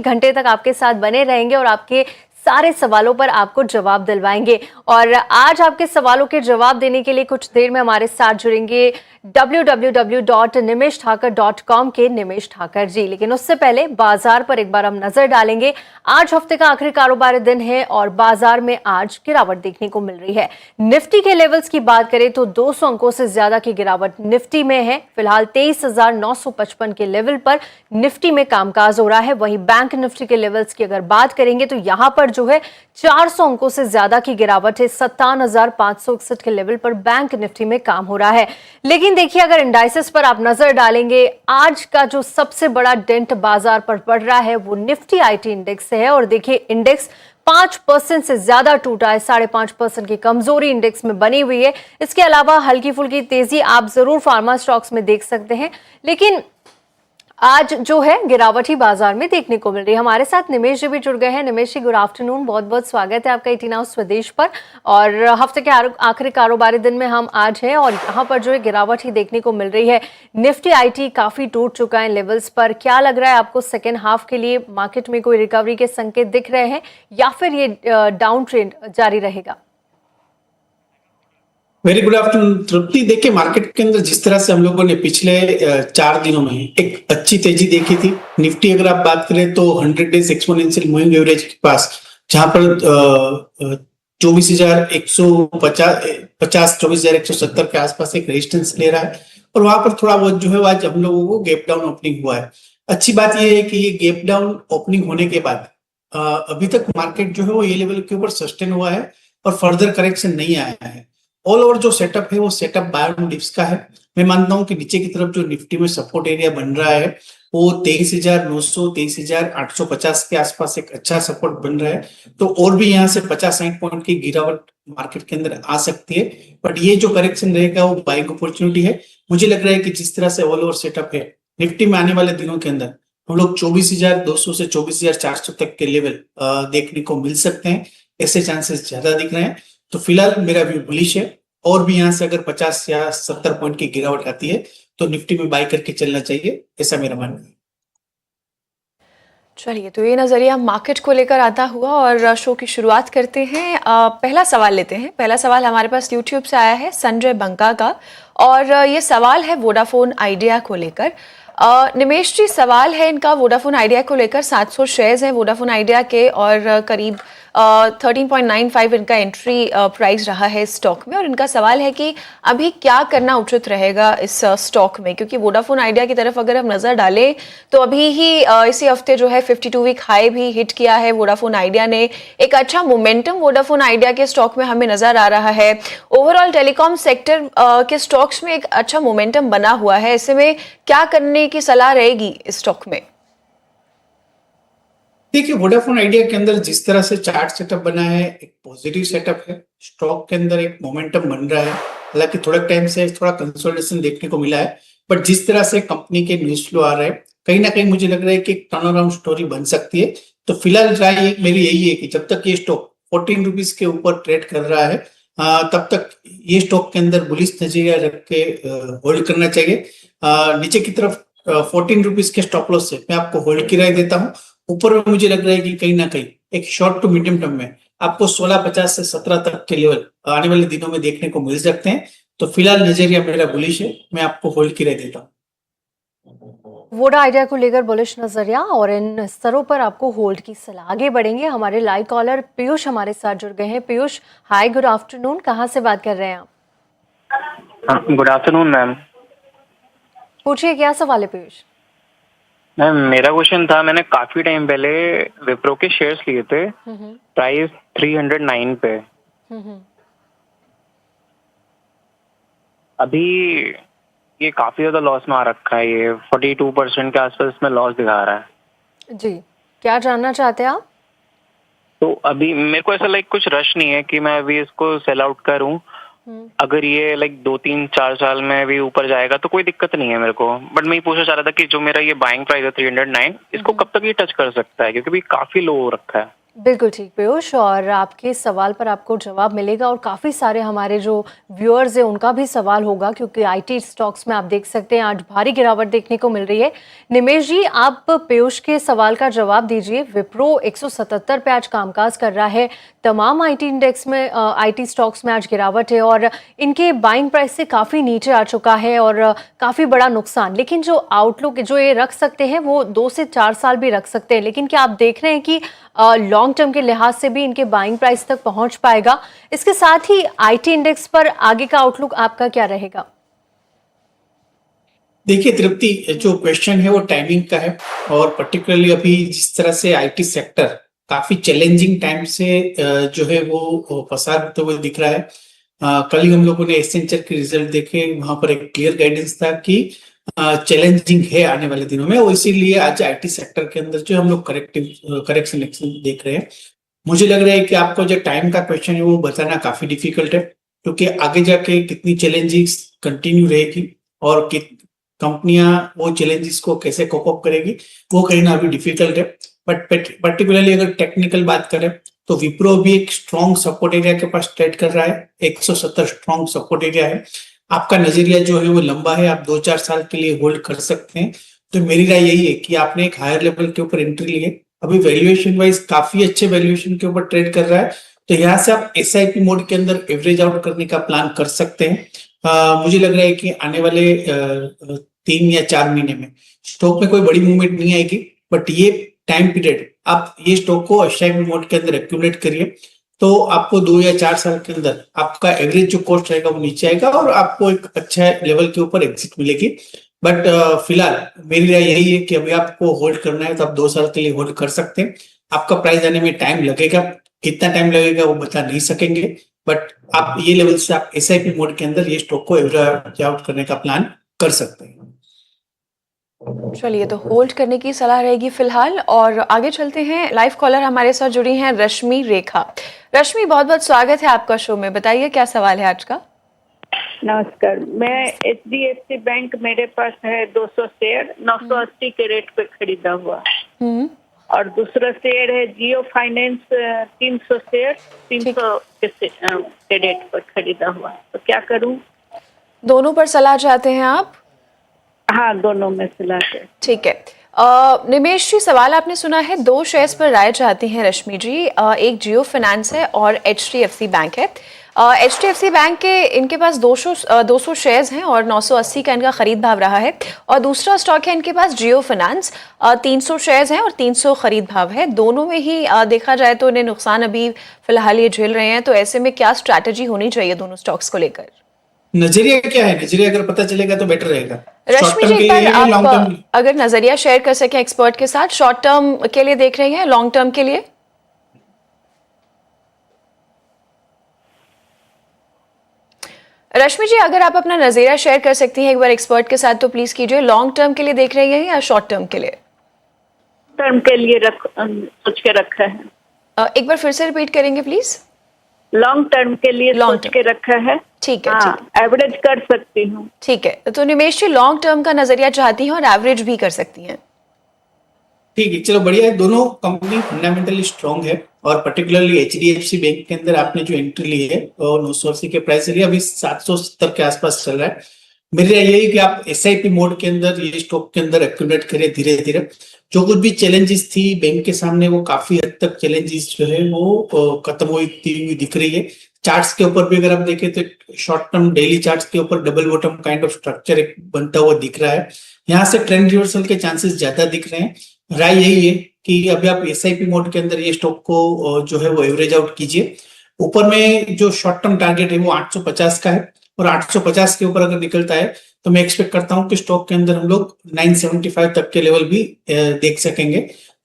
घंटे तक आपके साथ बने रहेंगे और आपके सारे सवालों पर आपको जवाब दिलवाएंगे। और आज आपके सवालों के जवाब देने के लिए कुछ देर में हमारे साथ जुड़ेंगे www.nimeshthakar.com के निमेश ठाकर जी। लेकिन उससे पहले बाजार पर एक बार हम नजर डालेंगे। आज हफ्ते का आखिरी कारोबारी दिन है और बाजार में आज गिरावट देखने को मिल रही है। निफ्टी के लेवल्स की बात करें तो 200 अंकों से ज्यादा की गिरावट निफ्टी में है। फिलहाल 23,955 के लेवल पर निफ्टी में कामकाज हो रहा है। वहीं बैंक निफ्टी के लेवल्स की अगर बात करेंगे तो यहां पर जो है 400 अंकों से ज्यादा की गिरावट है। 57,561 के लेवल पर बैंक निफ्टी में काम हो रहा है। लेकिन देखिए, अगर इंडाइसेस पर आप नजर डालेंगे, आज का जो सबसे बड़ा डेंट बाजार पर पड़ रहा है वो निफ्टी आईटी इंडेक्स है। और देखिए, इंडेक्स 5% से ज्यादा टूटा है। 5.5% की कमजोरी इंडेक्स में बनी हुई है। इसके अलावा हल्की फुल्की तेजी आप जरूर फार्मा स्टॉक्स में देख सकते हैं, लेकिन आज जो है गिरावट ही बाजार में देखने को मिल रही है। हमारे साथ निमेश जी भी जुड़ गए हैं। निमेश जी, गुड आफ्टरनून, बहुत बहुत स्वागत है आपका 18 हाउस स्वदेश पर। और हफ्ते के आखिरी कारोबारी दिन में हम आज हैं और यहाँ पर जो है गिरावट ही देखने को मिल रही है। निफ्टी आईटी काफी टूट चुका है लेवल्स पर। क्या लग रहा है आपको, सेकेंड हाफ के लिए मार्केट में कोई रिकवरी के संकेत दिख रहे हैं या फिर ये डाउन ट्रेंड जारी रहेगा? वेरी गुड आफ्टरनून तृप्ति। देखिए, मार्केट के अंदर जिस तरह से हम लोगों ने पिछले 4 दिनों में एक अच्छी तेजी देखी थी। निफ्टी अगर आप बात करें तो 100 डेज एक्सपोनेंशियल मूविंग एवरेज के पास, जहां पर 24,170 के आसपास एक रेजिस्टेंस ले रहा है और वहां पर थोड़ा बहुत जो है आज हम लोगों को गैप डाउन ओपनिंग हुआ है। अच्छी बात यह है कि ये गैप डाउन ओपनिंग होने के बाद अभी तक मार्केट जो है वो ये लेवल के ऊपर सस्टेन हुआ है और फर्दर करेक्शन नहीं आया है। ऑल ओवर जो सेटअप है वो सेटअप बाय ऑन डिप्स का है। मैं मानता हूं कि नीचे की तरफ जो निफ्टी में सपोर्ट एरिया बन रहा है वो 23,900 23,850 के आसपास एक अच्छा सपोर्ट बन रहा है। तो और भी यहाँ से 50-60 पॉइंट की गिरावट मार्केट के अंदर आ सकती है, बट ये जो करेक्शन रहेगा वो बाइंग अपॉर्चुनिटी है। मुझे लग रहा है कि जिस तरह से ऑल ओवर सेटअप है निफ्टी में, आने वाले दिनों के अंदर हम लोग 24,200 से 24,400 तक के लेवल देखने को मिल सकते हैं। ऐसे चांसेस ज्यादा दिख रहे हैं। तो फिलहाल मेरा व्यू बुलिश है और भी यहाँ से अगर 50 या 70 पॉइंट की गिरावट आती है तो निफ्टी में बाय करके चलना चाहिए, ऐसा मेरा मानना है। चलिए, तो ये नज़रिया मार्केट को लेकर आता हुआ और शो की शुरुआत करते हैं। पहला सवाल लेते हैं। पहला सवाल हमारे पास यूट्यूब से आया है संजय बंका का, और ये सवाल है वोडाफोन आइडिया को लेकर। निमेश जी, सवाल है इनका वोडाफोन आइडिया को लेकर। 700 शेयर्स हैं वोडाफोन आइडिया के और करीब 13.95 इनका एंट्री प्राइस रहा है स्टॉक में। और इनका सवाल है कि अभी क्या करना उचित रहेगा इस स्टॉक में, क्योंकि वोडाफोन आइडिया की तरफ अगर हम नज़र डालें तो अभी ही इसी हफ्ते जो है 52 वीक हाई भी हिट किया है वोडाफोन आइडिया ने। एक अच्छा मोमेंटम वोडाफोन आइडिया के स्टॉक में हमें नज़र आ रहा है। ओवरऑल टेलीकॉम सेक्टर के स्टॉक्स में एक अच्छा मोमेंटम बना हुआ है। ऐसे में क्या करने की सलाह रहेगी इस स्टॉक में? देखिए, वोडाफोन आइडिया के अंदर जिस तरह से चार्ट सेटअप बना है, एक पॉजिटिव सेटअप है। स्टॉक के अंदर एक मोमेंटम बन रहा है। हालांकि थोड़ा टाइम से थोड़ा कंसोलिडेशन देखने को मिला है, बट जिस तरह से कंपनी के न्यूज फ्लो आ रहे हैं, कहीं ना कहीं मुझे लग रहा है कि एक टर्न अराउंड स्टोरी बन सकती है। तो फिलहाल राय मेरी यही है कि जब तक ये स्टॉक 14 रुपीज के ऊपर ट्रेड कर रहा है तब तक ये स्टॉक के अंदर बुलिश नजरिया रख के होल्ड करना चाहिए। नीचे की तरफ 14 रुपीज के स्टॉप लॉस से मैं आपको होल्ड की राय देता हूँ। ऊपर में मुझे लग रहा है कि कहीं ना कहीं एक शॉर्ट टू मीडियम टर्म में आपको 16.50 से 17 तक के लेवल आने वाले दिनों में देखने को मिल सकते हैं। तो फिलहाल नजरिया मेरा बुलिश है, मैं आपको होल्ड की राय देता हूँ। वोडा आइडिया को लेकर बुलिश नजरिया और इन स्तरों पर आपको होल्ड की सलाह। आगे बढ़ेंगे। हमारे लाइव कॉलर पीयूष हमारे साथ जुड़ गए हैं। पीयूष, हाय, गुड आफ्टरनून, कहाँ से बात कर रहे हैं आप? Good afternoon ma'am. पूछिए, क्या सवाल है पीयूष? मैम, मेरा क्वेश्चन था, मैंने काफी टाइम पहले विप्रो के शेयर्स लिए थे, प्राइस 309 पे। अभी ये काफी ज्यादा लॉस में आ रखा है। ये 42% के आसपास इसमें लॉस दिखा रहा है। जी, क्या जानना चाहते हैं आप? तो अभी मेरे को ऐसा कुछ रश नहीं है कि मैं अभी इसको सेल आउट करूं। अगर ये 2-3-4 साल में भी ऊपर जाएगा तो कोई दिक्कत नहीं है मेरे को। बट मैं ये पूछना चाह रहा था कि जो मेरा ये बाइंग प्राइस है 309, इसको कब तक ये टच कर सकता है, क्योंकि भी काफी लो हो रखा है। बिल्कुल ठीक पीयूष, और आपके सवाल पर आपको जवाब मिलेगा और काफ़ी सारे हमारे जो व्यूअर्स हैं उनका भी सवाल होगा, क्योंकि आईटी स्टॉक्स में आप देख सकते हैं आज भारी गिरावट देखने को मिल रही है। निमेश जी, आप पीयूष के सवाल का जवाब दीजिए। विप्रो 177 पे आज कामकाज कर रहा है। तमाम आईटी इंडेक्स में आईटी स्टॉक्स में आज गिरावट है और इनके बाइंग प्राइस से काफ़ी नीचे आ चुका है और काफ़ी बड़ा नुकसान। लेकिन जो आउटलुक जो ये रख सकते हैं वो 2 से 4 साल भी रख सकते हैं, लेकिन क्या आप देख रहे हैं कि लॉन्ग टर्म के लिहाज से भी इनके बाइंग प्राइस तक पहुंच पाएगा? इसके साथ ही आईटी इंडेक्स पर आगे का आउटलुक आपका क्या रहेगा? देखिए तृप्ति, जो क्वेश्चन है वो टाइमिंग का है और पर्टिकुलरली अभी जिस तरह से आईटी सेक्टर काफी चैलेंजिंग टाइम से जो है वो पसार होते हुए दिख रहा है। कल ही हम लोगों ने एसेंचर के रिजल्ट देखे, वहां पर एक क्लियर गाइडेंस था कि चैलेंजिंग है आने वाले दिनों में, और इसीलिए आज आईटी सेक्टर के अंदर जो हम लोग करेक्शन एक्शन देख रहे हैं। मुझे लग रहा है कि आपको जो टाइम का क्वेश्चन है वो बताना काफी डिफिकल्ट है, क्योंकि आगे जाके कितनी चैलेंजेस कंटिन्यू रहेगी और कंपनियां वो चैलेंजेस को कैसे कोप अप करेगी वो कहना अभी डिफिकल्ट है। बट पर्टिकुलरली अगर टेक्निकल बात करें तो विप्रो भी एक स्ट्रॉन्ग सपोर्ट एरिया के पास ट्रेड कर रहा है। 170 स्ट्रॉन्ग सपोर्ट एरिया है। आपका नजरिया जो है वो लंबा है, आप 2-4 साल के लिए होल्ड कर सकते हैं। तो मेरी राय यही है कि आपने एक हायर लेवल के ऊपर एंट्री ली है, अभी वैल्यूएशन वाइज काफी अच्छे वैल्यूएशन के ऊपर ट्रेड कर रहा है, तो यहाँ से आप एसआईपी मोड के अंदर एवरेज आउट करने का प्लान कर सकते हैं। मुझे लग रहा है कि आने वाले 3 या 4 महीने में स्टॉक में कोई बड़ी मूवमेंट नहीं आएगी, बट ये टाइम पीरियड आप ये स्टॉक को एसआईपी मोड के अंदर एक्यूमुलेट करिए, तो आपको 2 या 4 साल के अंदर आपका एवरेज जो कॉस्ट रहेगा वो नीचे आएगा और आपको एक अच्छा लेवल के ऊपर एग्जिट मिलेगी। बट फिलहाल मेरी राय यही है कि अभी आपको होल्ड करना है तो आप 2 साल के लिए होल्ड कर सकते हैं। आपका प्राइस आने में टाइम लगेगा, कितना टाइम लगेगा वो बता नहीं सकेंगे, बट आप ये लेवल से आप एसआईपी मोड के अंदर ये स्टॉक को एवरेज आउट करने का प्लान कर सकते हैं। चलिए, तो होल्ड करने की सलाह रहेगी फिलहाल। और आगे चलते हैं, लाइव कॉलर हमारे साथ जुड़ी हैं रश्मि रेखा। रश्मि, बहुत बहुत स्वागत है आपका शो में। बताइए क्या सवाल है आज का? नमस्कार, मैं HDFC बैंक, मेरे पास है 200 शेयर 980 के रेट पे खरीदा हुआ, और दूसरा शेयर है जियो फाइनेंस 300 शेयर 300 के रेट पर खरीदा हुआ, तो क्या करूं? दोनों पर सलाह चाहते हैं आप? हाँ, दोनों में सलाह है। ठीक है। निमेश जी, सवाल आपने सुना है। 2 शेयर्स पर राय चाहती हैं रश्मि जी। एक जियो फाइनेंस है और HDFC बैंक है। HDFC बैंक के इनके पास 200 शेयर्स हैं और 980 का इनका खरीद भाव रहा है, और दूसरा स्टॉक है इनके पास जियो फाइनेंस, 300 शेयर्स हैं और 300 खरीद भाव है। दोनों में ही देखा जाए तो इन्हें नुकसान अभी फिलहाल ये झेल रहे हैं, तो ऐसे में क्या स्ट्रैटेजी होनी चाहिए दोनों स्टॉक्स को लेकर? नजरिया क्या है? नजरिया अगर पता चलेगा तो बेटर रहेगा। रश्मि जी, पर आप अगर नजरिया शेयर कर सके एक्सपर्ट के साथ, शॉर्ट टर्म के लिए देख रही हैं, लॉन्ग टर्म के लिए? रश्मि जी, अगर आप अपना नजरिया शेयर कर सकती हैं एक बार एक्सपर्ट के साथ तो प्लीज कीजिए। लॉन्ग टर्म के लिए देख रही हैं या शॉर्ट टर्म के लिए? टर्म के लिए सोच के रखा है। एक बार फिर से रिपीट करेंगे प्लीज? लॉन्ग टर्म के लिए सोच के रखा है। ठीक है, हाँ, एवरेज कर सकती हूँ। ठीक है, तो निमेश जी लॉन्ग टर्म का नजरिया चाहती हैं और एवरेज भी कर सकती हैं। ठीक है, चलो बढ़िया है। दोनों कंपनी फंडामेंटली स्ट्रांग है, और पर्टिकुलरली HDFC बैंक के अंदर आपने जो एंट्री ली है और 980 के प्राइस से लिया, अभी 770 के आसपास चल रहा है। मेरी राय यही कि आप एसआईपी मोड के अंदर ये स्टॉक के अंदर एक्यूमुलेट करें धीरे धीरे। जो कुछ भी चैलेंजेस थी बैंक के सामने, वो काफी हद तक चैलेंजेस जो है वो खत्म होती हुई दिख रही है। चार्ट्स के ऊपर भी अगर आप देखें तो शॉर्ट टर्म डेली चार्ट्स के ऊपर double bottom kind of structure एक बनता हुआ दिख रहा है। यहाँ से ट्रेंड रिवर्सल के चांसेस ज्यादा दिख रहे हैं। राय यही है कि अभी आप एसआईपी मोड के अंदर ये स्टॉक को जो है वो एवरेज आउट कीजिए। ऊपर में जो शॉर्ट टर्म टारगेट है वो 850 का है, और 850 के ऊपर अगर निकलता है तो मैं एक्सपेक्ट करता हूं कि स्टॉक के अंदर हम लोग 975 तक के लेवल भी देख सकेंगे।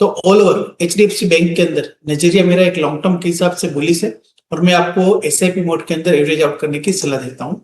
तो ऑल ओवर HDFC बैंक के अंदर नजरिया मेरा एक लॉन्ग टर्म के हिसाब से बुलिश है, और मैं आपको एसआईपी मोड के अंदर एवरेज आउट करने की सलाह देता हूँ।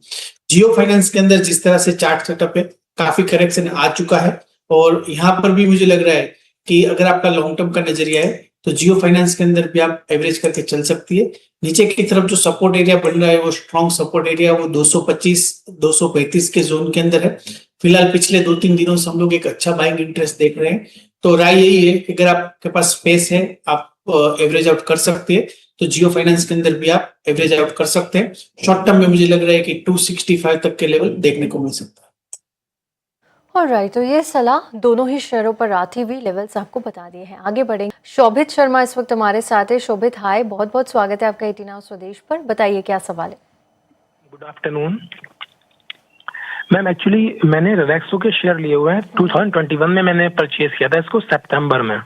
जियो फाइनेंस के अंदर जिस तरह से चार्ट सेटअप है, काफी करेक्शन आ चुका है, और यहाँ पर भी मुझे लग रहा है कि अगर आपका लॉन्ग टर्म का नजरिया है तो जियो फाइनेंस के अंदर भी आप एवरेज करके चल सकती है। नीचे की तरफ जो सपोर्ट एरिया बन रहा है वो स्ट्रॉन्ग सपोर्ट एरिया, वो 225-235 के जोन के अंदर है। फिलहाल पिछले 2-3 दिनों से हम लोग एक अच्छा बाइंग इंटरेस्ट देख रहे हैं। तो राय यही है कि अगर आपके पास स्पेस है, आप एवरेज आउट कर सकती है, तो जियो फाइनेंस के अंदर भी आप एवरेज आउट कर सकते हैं। शॉर्ट टर्म में मुझे लग रहा है कि 265 तक के लेवल देखने को मिल सकता है। ऑलराइट, तो ये सलाह दोनों ही शेयरों पर आती हुई लेवल्स आपको बता दिए हैं। आगे बढ़ेंगे। शोभित शर्मा इस वक्त हमारे साथ है। शोभित, हाय, बहुत बहुत स्वागत है आपका 18 Now स्वदेश पर। बताइए क्या सवाल है। Good afternoon ma'am. एक्चुअली मैंने रिलैक्सो के शेयर लिए हुए हैं। 2021 में मैंने परचेज किया था इसको सितंबर में,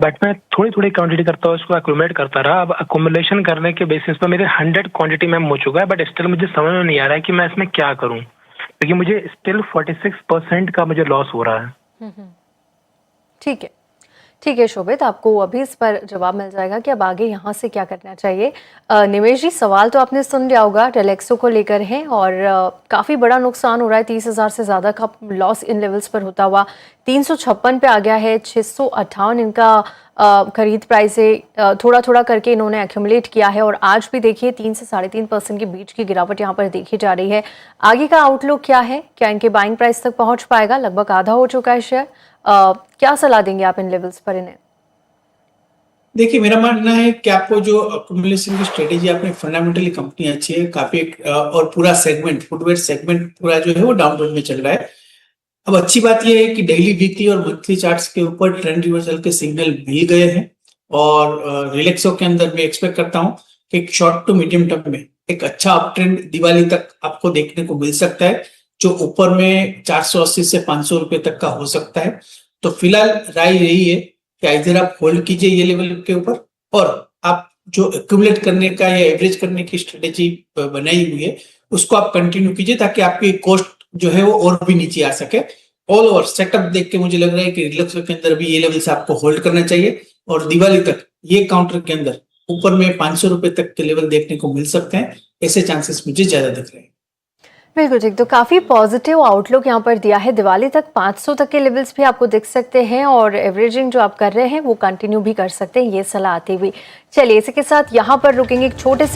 बट मैं थोड़ी थोड़ी क्वांटिटी करता हूँ, इसको अक्यूमुलेट करता रहा। अब अक्यूमुलेशन करने के बेसिस पर मेरे 100 क्वांटिटी मैम हो चुका है, बट स्टिल मुझे समझ में नहीं आ रहा है कि मैं इसमें क्या करूँ, क्योंकि मुझे स्टिल 46% का मुझे लॉस हो रहा है। ठीक है शोभित, आपको अभी इस पर जवाब मिल जाएगा कि अब आगे यहाँ से क्या करना चाहिए। निमेश जी, सवाल तो आपने सुन लिया होगा, रिलैक्सो को लेकर है और काफ़ी बड़ा नुकसान हो रहा है। 30,000 से ज़्यादा का लॉस इन लेवल्स पर होता हुआ 356 पे आ गया है। 658 इनका खरीद प्राइस है। थोड़ा थोड़ा करके इन्होंने एक्यूमुलेट किया है और आज भी देखिए 3 से 3.5% के बीच की गिरावट यहाँ पर देखी जा रही है। आगे का आउटलुक क्या है? क्या इनके बाइंग प्राइस तक पहुँच पाएगा? लगभग आधा हो चुका है शेयर। क्या सलाह देंगे आप इन लेवल्स पर इन्हें? देखिए, मेरा मानना है कि आपको जो अक्यूमुलेशन की स्ट्रेटेजी आपने, फंडामेंटली कंपनी अच्छी है काफी, और पूरा सेगमेंट, फुटवेयर सेगमेंट पूरा जो है वो डाउनवर्ड में चल रहा है। अब अच्छी बात यह है कि डेली, वीकली और मंथली चार्ट्स के ऊपर ट्रेंड रिवर्सल के सिग्नल मिल गए हैं और रिलैक्सो के अंदर मैं एक्सपेक्ट करता हूं कि एक शॉर्ट टू मीडियम टर्म में एक अच्छा अप ट्रेंड दिवाली तक आपको देखने को मिल सकता है, जो ऊपर में 480 से 500 रुपए तक का हो सकता है। तो फिलहाल राय यही है कि इधर आप होल्ड कीजिए ये लेवल के ऊपर, और आप जो एक्यूमुलेट करने का या एवरेज करने की स्ट्रेटेजी बनाई हुई है उसको आप कंटिन्यू कीजिए, ताकि आपकी कॉस्ट जो है वो और भी नीचे आ सके। ऑल ओवर सेटअप देख के मुझे लग रहा है कि रिलैक्सो के अंदर भी ये लेवल से आपको होल्ड करना चाहिए और दिवाली तक ये काउंटर के अंदर ऊपर में 500 रुपए तक के लेवल देखने को मिल सकते हैं। ऐसे चांसेस मुझे ज्यादा दिख रहे हैं। बिल्कुल ठीक, तो काफ़ी पॉजिटिव आउटलुक यहाँ पर दिया है। दिवाली तक 500 तक के लेवल्स भी आपको दिख सकते हैं और एवरेजिंग जो आप कर रहे हैं वो कंटिन्यू भी कर सकते हैं, ये सलाह आती हुई। चलिए इसी के साथ यहाँ पर रुकेंगे एक छोटे से